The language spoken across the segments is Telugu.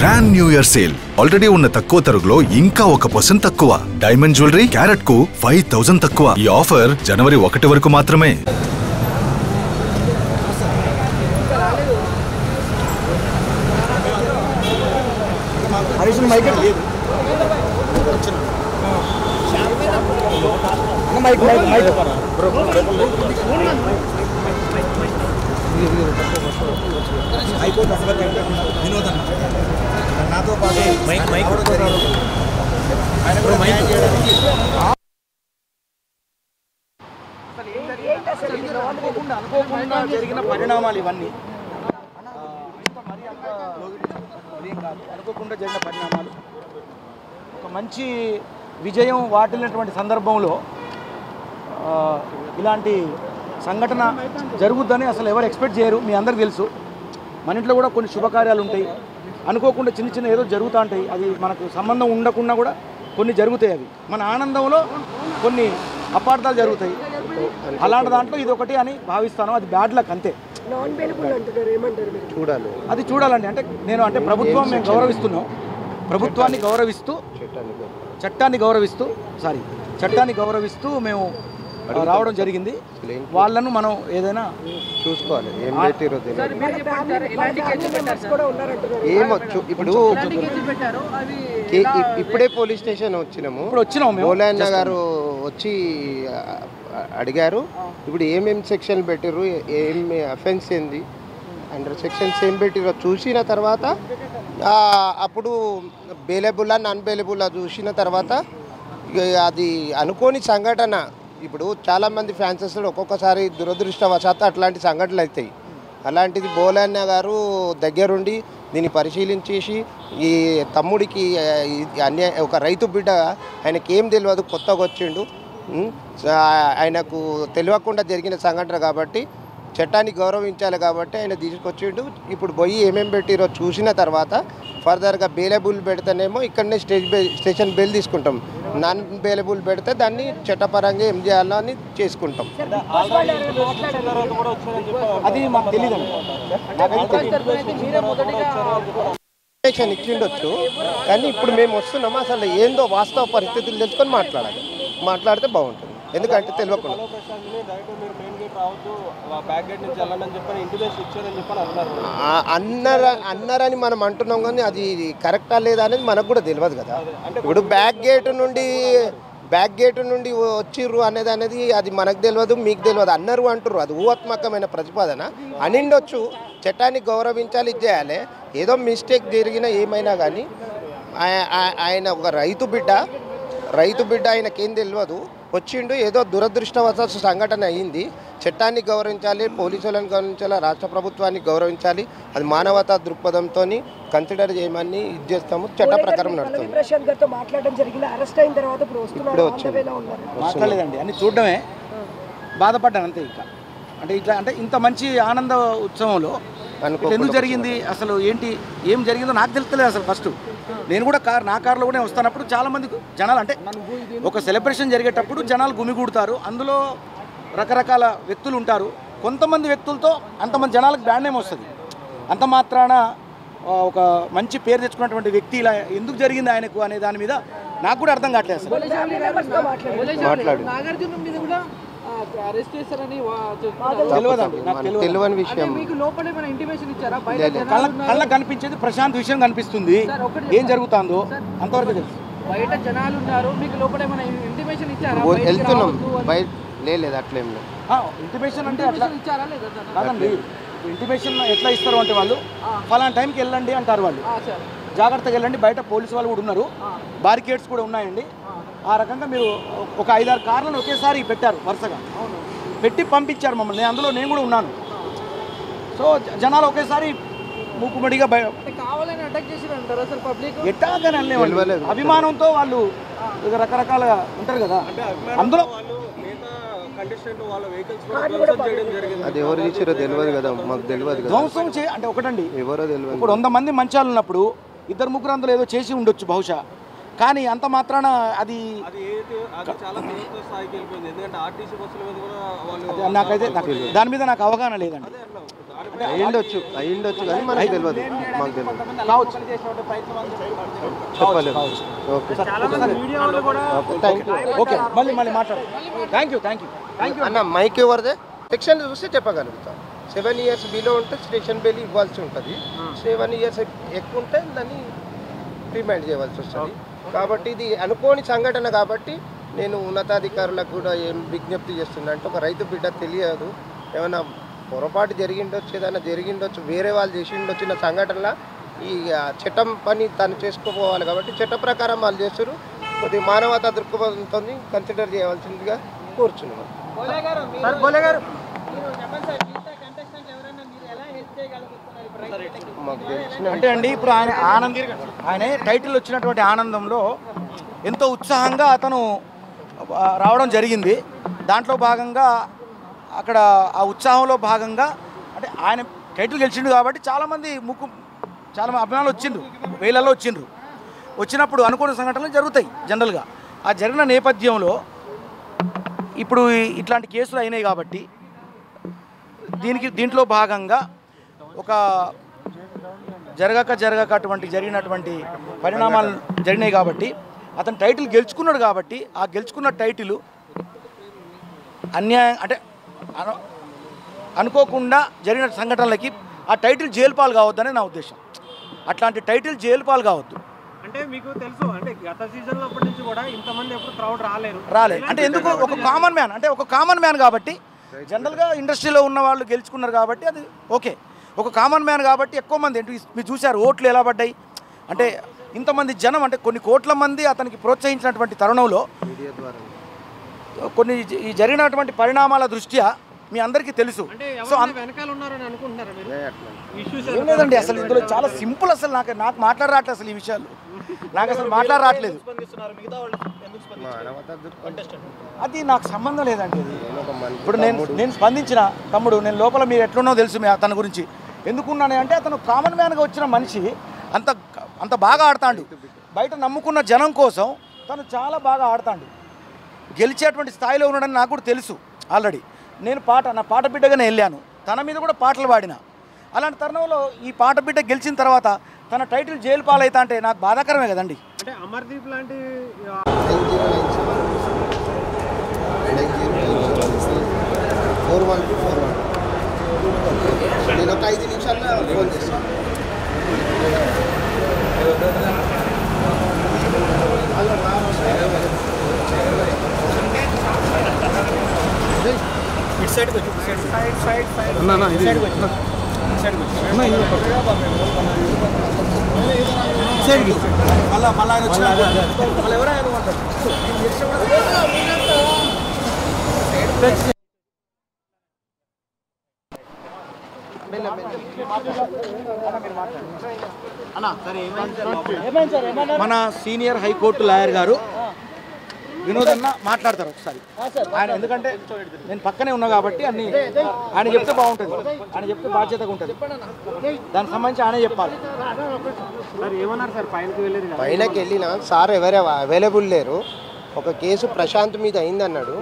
Grand new year sale already ఉన్న తక్కువ తరుగులో ఇంకా 1% తక్కువ. డైమండ్ జ్యువెలరీ క్యారెట్ కు 5000 తక్కువ. ఈ ఆఫర్ జనవరి 1 వరకు మాత్రమే. జరిగిన పరిణామాలు ఇవన్నీ అనుకోకుండా జరిగిన పరిణామాలు ఒక మంచి విజయం వాటిల్లినటువంటి సందర్భంలో ఇలాంటి సంఘటన జరుగుద్దని అసలు ఎవరు ఎక్స్పెక్ట్ చేయరు. మీ అందరికీ తెలుసు. మన ఇంట్లో కూడా కొన్ని శుభకార్యాలు ఉంటాయి, అనుకోకుండా చిన్న చిన్న ఏదో జరుగుతూ ఉంటాయి. అది మనకు సంబంధం ఉండకుండా కూడా కొన్ని జరుగుతాయి. అవి మన ఆనందంలో కొన్ని అపార్థాలు జరుగుతాయి. అలాంటి దాంట్లో ఇది ఒకటి అని భావిస్తాను. అది బ్యాడ్ లక్ అంతే. అది చూడాలండి. అంటే నేను అంటే ప్రభుత్వం మేము గౌరవిస్తున్నాం. ప్రభుత్వాన్ని గౌరవిస్తూ చట్టాన్ని గౌరవిస్తూ మేము రావడం జరిగింది. వాళ్ళను మనం ఏదైనా చూసుకోవాలి. ఏం పెట్టిరో ఇప్పుడు ఇప్పుడే పోలీస్ స్టేషన్ వచ్చినాము. మౌలానా గారు వచ్చి అడిగారు. ఇప్పుడు ఏమేమి సెక్షన్లు పెట్టిర్రు, ఏమి అఫెన్స్ ఏంది, అండర్ సెక్షన్స్ ఏం పెట్టిరో చూసిన తర్వాత అప్పుడు బెయిలబుల్లా నాన్ బెయిలబుల్లా చూసిన తర్వాత అది అనుకోని సంఘటన. ఇప్పుడు చాలామంది ఫ్యాన్సెస్లో ఒక్కొక్కసారి దురదృష్టవశాత్తు అట్లాంటి సంఘటనలు అవుతాయి. అలాంటిది మౌలానా గారు దగ్గరుండి దీన్ని పరిశీలించేసి ఈ తమ్ముడికి ఒక రైతు బిడ్డ ఆయనకి ఏం తెలియదు, కొత్తగా వచ్చిండు, ఆయనకు తెలియకుండా జరిగిన సంఘటన కాబట్టి చట్టాన్ని గౌరవించాలి కాబట్టి ఆయన తీసుకొచ్చిండు. ఇప్పుడు పోయి ఏమేమి పెట్టిరో చూసిన తర్వాత ఫర్దర్గా బెయిలబుల్ పెడితేనేమో ఇక్కడనే స్టేషన్ బెయిల్ తీసుకుంటాం. నాన్ బెయిలబుల్ పెడితే దాన్ని చట్టపరంగా ఏం చేయాలో అని చేసుకుంటాం. అది మాకు తెలియదు. ఇచ్చిండొచ్చు, కానీ ఇప్పుడు మేము వస్తున్నాము. అసలు ఏందో వాస్తవ పరిస్థితులు తెలుసుకొని మాట్లాడితే బాగుంటుంది. ఎందుకంటే తెలియకుండా అన్నారని మనం అంటున్నాం, కానీ అది కరెక్టా లేదా అనేది మనకు కూడా తెలియదు కదా. ఇప్పుడు బ్యాక్ గేట్ నుండి వచ్చిర్రు అనేది అది మనకు తెలియదు, మీకు తెలియదు. అన్నారు అంటారు, అది ఊహాత్మకమైన ప్రతిపాదన అనిండొచ్చు. చట్టాన్ని గౌరవించాలి, ఇది చేయాలి. ఏదో మిస్టేక్ జరిగినా ఏమైనా కానీ ఆయన ఒక రైతు బిడ్డ ఆయనకేం తెలియదు, వచ్చిండు. ఏదో దురదృష్టవశాత్తు సంఘటన అయ్యింది. చట్టాన్ని గౌరవించాలి, పోలీసులను గౌరవించాలి, రాష్ట్ర ప్రభుత్వాన్ని గౌరవించాలి. అది మానవతా దృక్పథంతో కన్సిడర్ చేయమని ఇది చేస్తాము. చట్ట ప్రకారం నడుస్తుంది. ఇప్పుడే మాట్లాడలేదండి అని చూడడమే బాధపడ్డాను అంతే. ఇంకా అంటే ఇట్లా అంటే ఇంత మంచి ఆనంద ఉత్సవంలో ఎందుకు జరిగింది, అసలు ఏం జరిగిందో నాకు తెలుస్తలేదు అసలు. ఫస్ట్ నేను కూడా నా కార్లో కూడా వస్తున్నప్పుడు చాలామంది జనాలు, అంటే ఒక సెలబ్రేషన్ జరిగేటప్పుడు జనాలు గుమిగూడతారు. అందులో రకరకాల వ్యక్తులు ఉంటారు. కొంతమంది వ్యక్తులతో అంతమంది జనాలకు బ్రాండ్ నేమ్ వస్తుంది. అంత మాత్రాన ఒక మంచి పేరు తెచ్చుకున్నటువంటి వ్యక్తి ఇలా ఎందుకు జరిగింది ఆయనకు అనే దాని మీద నాకు కూడా అర్థం కావట్లేదు అసలు. తెలియని విషయం కళ్ళకు కనిపించేది ప్రశాంత్ విషయం కనిపిస్తుంది. ఏం జరుగుతుందో అంతవరకు తెలుసు. బయట జనాలు ఉన్నారు, మీకు లోపల ఏమైనా ఇంటిమేషన్ ఇచ్చారా? వెళ్తున్నాం బయట. లేదు అట్లేం లేదు. ఇంటిమేషన్ అంటే అట్లా కాదండి. ఇంటిమేషన్ ఎట్లా ఇస్తారు అంటే వాళ్ళు ఫలానా టైంకి వెళ్ళండి అంటారు. వాళ్ళు జాగ్రత్తగా వెళ్ళండి. బయట పోలీసు వాళ్ళు కూడా ఉన్నారు, బారికేడ్స్ కూడా ఉన్నాయండి. ఆ రకంగా మీరు ఒక 5-6 కార్లను ఒకేసారి పెట్టారు, వరుసగా పెట్టి పంపించారు మమ్మల్ని. అందులో నేను కూడా ఉన్నాను. సో జనాలు ఒకేసారి మూకుమడిగా ఎట్టాగానే అభిమానంతో వాళ్ళు రకరకాలుగా ఉంటారు కదా. అందులో అది ఎవరు ఇచ్చారో తెలియదు కదా, మాకు తెలియదు. ధ్వంసం అంటే ఒకటండి, ఎవరో తెలియదు. ఇప్పుడు 100 మంది మంచాలు ఉన్నప్పుడు 2-3 అందులో ఏదో చేసి ఉండొచ్చు బహుశా. కానీ అంత మాత్రాన అది నాకైతే దాని మీద నాకు అవగాహన లేదండి. అయ్యిండొచ్చు కానీ మనకు తెలియదు, మాకు తెలియదు, చెప్పలేదు. ఓకే ఓకే మళ్ళీ మాట్లాడు. థ్యాంక్ యూ అన్న. మైక్ ఎవరిదే సెక్షన్ చూస్తే చెప్పగలుగుతాం. 7 years బిలో ఉంటే స్టేషన్ బెయిల్ ఇవ్వాల్సి ఉంటుంది, 7 years ఎక్కువ ఉంటే దాన్ని రిమైండ్ చేయవలసి వస్తుంది. కాబట్టి ఇది అనుకోని సంఘటన. కాబట్టి నేను ఉన్నతాధికారులకు కూడా ఏం విజ్ఞప్తి చేస్తున్నా అంటే, ఒక రైతు బిడ్డ తెలియదు, ఏమైనా పొరపాటు జరిగిండొచ్చు, ఏదైనా జరిగిండొచ్చు, వేరే వాళ్ళు చేసిండొచ్చిన సంఘటనల ఈ చట్టం పని తను చేసుకోపోవాలి. కాబట్టి చట్ట ప్రకారం వాళ్ళు చేస్తారు. కొద్దిగా మానవతా దృక్పథంతో కన్సిడర్ చేయవలసిందిగా కోరుచున్నాను. అంటే అండి ఇప్పుడు ఆయన టైటిల్ వచ్చినటువంటి ఆనందంలో ఎంతో ఉత్సాహంగా అతను రావడం జరిగింది. దాంట్లో భాగంగా అక్కడ ఆ ఉత్సాహంలో భాగంగా అంటే ఆయన టైటిల్ గెలిచిండు కాబట్టి చాలా మంది అభిమానులు వచ్చిండ్రు, వేలల్లో వచ్చినప్పుడు అనుకోని సంఘటనలు జరుగుతాయి జనరల్గా. ఆ జరిగిన నేపథ్యంలో ఇప్పుడు ఇట్లాంటి కేసులు అయినాయి కాబట్టి దీంట్లో భాగంగా ఒక జరిగినటువంటి పరిణామాలు జరిగినాయి కాబట్టి అతను టైటిల్ గెలుచుకున్నాడు. కాబట్టి ఆ గెలుచుకున్న టైటిల్ అన్యాయం అంటే అనుకోకుండా జరిగిన సంఘటనలకి ఆ టైటిల్ జైలు పాలు కావద్దని నా ఉద్దేశం. అట్లాంటి టైటిల్ జైలు పాలు కావద్దు. అంటే మీకు తెలుసు అంటే గత సీజన్లో అప్పటి నుంచి కూడా ఇంతమంది ఎప్పుడు క్రౌడ్ రాలేదు అంటే ఎందుకు ఒక కామన్ మ్యాన్ కాబట్టి జనరల్గా ఇండస్ట్రీలో ఉన్న వాళ్ళు గెలుచుకున్నారు కాబట్టి అది ఓకే. ఒక కామన్ మ్యాన్ కాబట్టి ఎక్కువ మంది మీరు చూశారు ఓట్లు ఎలా పడ్డాయి అంటే ఇంతమంది జనం అంటే కొన్ని కోట్ల మంది అతనికి ప్రోత్సహించినటువంటి తరుణంలో కొన్ని ఈ జరిగినటువంటి పరిణామాల దృష్ట్యా మీ అందరికీ తెలుసు. సో ఏం లేదండి, అసలు ఇందులో చాలా సింపుల్. అసలు నాకు మాట్లాడరాట్లేదు అసలు ఈ విషయాలు, నాకు అసలు మాట్లాడరాట్లేదు. అది నాకు సంబంధం లేదండి. అది ఇప్పుడు నేను స్పందించిన తమ్ముడు, నేను లోపల మీరు ఎట్లున్నో తెలుసు తన గురించి. ఎందుకున్నానే అంటే అతను కామన్ మ్యాన్గా వచ్చిన మనిషి అంత బాగా ఆడతాడు. బయట నమ్ముకున్న జనం కోసం తను చాలా బాగా ఆడతాడు. గెలిచేటువంటి స్థాయిలో ఉన్నాడని నాకు కూడా తెలుసు ఆల్రెడీ. నేను నా పాట బిడ్డగానే వెళ్ళాను, తన మీద కూడా పాటలు పాడిన. అలాంటి తరుణంలో ఈ పాట బిడ్డ గెలిచిన తర్వాత తన టైటిల్ జైలు పాలైతా అంటే నాకు బాధాకరమే కదండి. అంటే అమర్దీప్ లాంటి నేను ఒక 5 నిమిషాల్లో ఫోన్ చేస్తాను. మన సీనియర్ హైకోర్టు లాయర్ గారు వినోద్ అన్న మాట్లాడతారు ఒకసారి. ఆయన ఎందుకంటే నేను పక్కనే ఉన్నా కాబట్టి అన్ని ఆయన చెప్తే బాగుంటుంది, ఆయన చెప్తే బాధ్యతగా ఉంటుంది. దానికి సంబంధించి ఆయనే చెప్పాలి. ఏమన్నారు సార్? పైనకి వెళ్ళిన సార్ ఎవరు అవైలబుల్ లేరు. ఒక కేసు ప్రశాంత్ మీద అయిందన్నాడు.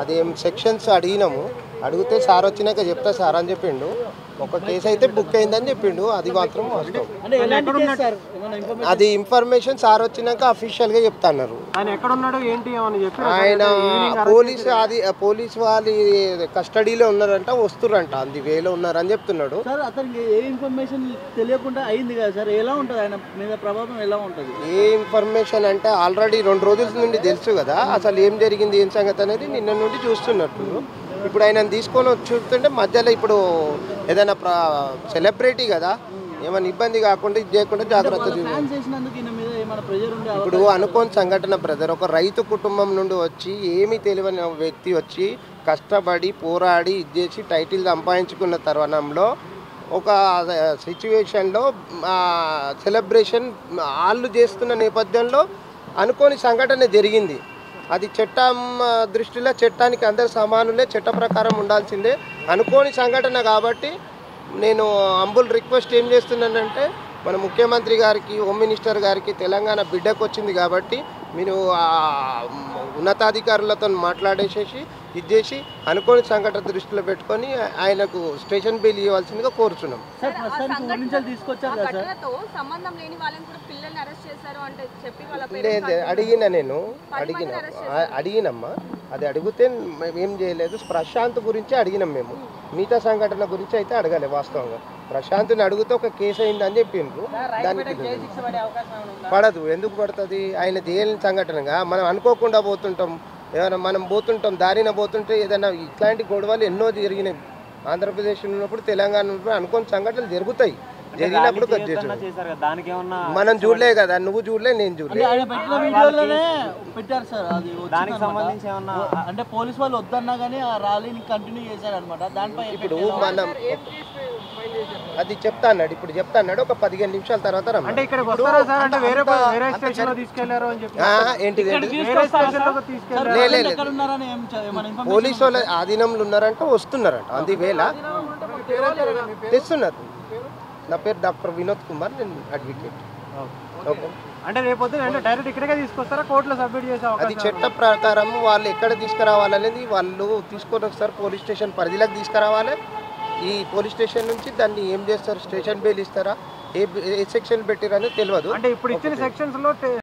అదేం సెక్షన్స్ అడిగితే సార్ వచ్చినాక చెప్తా సార్ అని చెప్పిండు. ఒక కేసు అయితే బుక్ అయిందని చెప్పిండు, అది మాత్రం వాస్తవం. అది ఇన్ఫర్మేషన్ సార్ వచ్చినాక అఫీషియల్గా చెప్తా అన్నారు. ఆయన పోలీస్ వాళ్ళ కస్టడీలో ఉన్నారంట, వస్తురంట, అంది వేలో ఉన్నారని చెప్తున్నాడు. ఏ ఇన్ఫర్మేషన్ అంటే ఆల్రెడీ 2 రోజుల నుండి తెలుసు కదా అసలు ఏం జరిగింది ఏం సంగతి అనేది నిన్న నుండి చూస్తున్నట్టు. ఇప్పుడు ఆయన తీసుకొని చూస్తుంటే మధ్యలో ఇప్పుడు ఏదైనా సెలబ్రిటీ కదా, ఏమైనా ఇబ్బంది కాకుండా ఇది చేయకుండా జాగ్రత్త ఇప్పుడు అనుకోని సంఘటన బ్రదర్. ఒక రైతు కుటుంబం నుండి వచ్చి ఏమీ తెలియని వ్యక్తి వచ్చి కష్టపడి పోరాడి ఇది చేసి టైటిల్ సంపాదించుకున్న తరుణంలో ఒక సిచ్యువేషన్లో సెలబ్రేషన్ వాళ్ళు చేస్తున్న నేపథ్యంలో అనుకోని సంఘటన జరిగింది. అది చట్టం దృష్టిలో చట్టానికి అందరు సమానులే, చట్ట ప్రకారం ఉండాల్సిందే. అనుకోని సంఘటన కాబట్టి నేను హంబుల్ రిక్వెస్ట్ ఏం చేస్తున్నానంటే మన ముఖ్యమంత్రి గారికి, హోమ్ మినిస్టర్ గారికి తెలంగాణ బిడ్డకు వచ్చింది కాబట్టి మీరు ఉన్నతాధికారులతో మాట్లాడేసేసి ఇది చేసి అనుకోని సంఘటన దృష్టిలో పెట్టుకొని ఆయనకు స్టేషన్ బెయిల్ ఇవ్వాల్సిందిగా కోరుచున్నాం. లేదు అడిగినమ్మా, అది అడిగితే ఏం చేయలేదు. ప్రశాంత్ గురించి అడిగినాం మేము, మిగతా సంఘటన గురించి అయితే అడగాలి. వాస్తవంగా ప్రశాంత్ని అడిగితే ఒక కేసు అయిందని చెప్పిండ్రు, దానికి పడదు. ఎందుకు పడుతుంది? ఆయన చేయని సంఘటనగా మనం అనుకోకుండా పోతుంటాం, ఏమైనా మనం పోతుంటాం దారిన పోతుంటే ఏదైనా ఇట్లాంటి గొడవలు ఎన్నో జరిగినాయి. ఆంధ్రప్రదేశ్ ఉన్నప్పుడు తెలంగాణ ఉన్నప్పుడు అనుకోని సంఘటనలు జరుగుతాయి. జరిగినప్పుడు మనం చూడలే కదా, నువ్వు చూడలే, నేను చూడలే. పెట్టారు సార్, అది దానికి సంబంధించి ఏమన్నా అంటే పోలీస్ వాళ్ళు వద్దన్నా కానీ ఆ ర్యాలీని కంటిన్యూ చేశారు అనమాట. దానిపై ఇప్పుడు మనం అది చెప్తా అన్నాడు, ఇప్పుడు చెప్తా అన్నాడు. ఒక 15 నిమిషాల తర్వాత పోలీసు వాళ్ళ ఆధీనంలో ఉన్నారంటే వస్తున్నారంట. అందువేళ తెస్తున్నారు. నా పేరు డాక్టర్ వినోద్ కుమార్, నేను అడ్వకేట్. అంటే రేపు డైరెక్ట్ ఇక్కడికే తీసుకొస్తారా, కోర్టులో సబ్మిట్ చేసే అది చట్ట ప్రకారం వాళ్ళు ఎక్కడ తీసుకురావాలనేది వాళ్ళు తీసుకొని వస్తారు. పోలీస్ స్టేషన్ పరిధిలోకి తీసుకురావాలి. ఈ పోలీస్ స్టేషన్ నుంచి దాన్ని ఏం చేస్తారు, స్టేషన్ బెయిల్ ఇస్తారా, ఏ సెక్షన్ పెట్టిరని తెలియదు. అంటే ఇప్పుడు ఇచ్చిన సెక్షన్స్ లో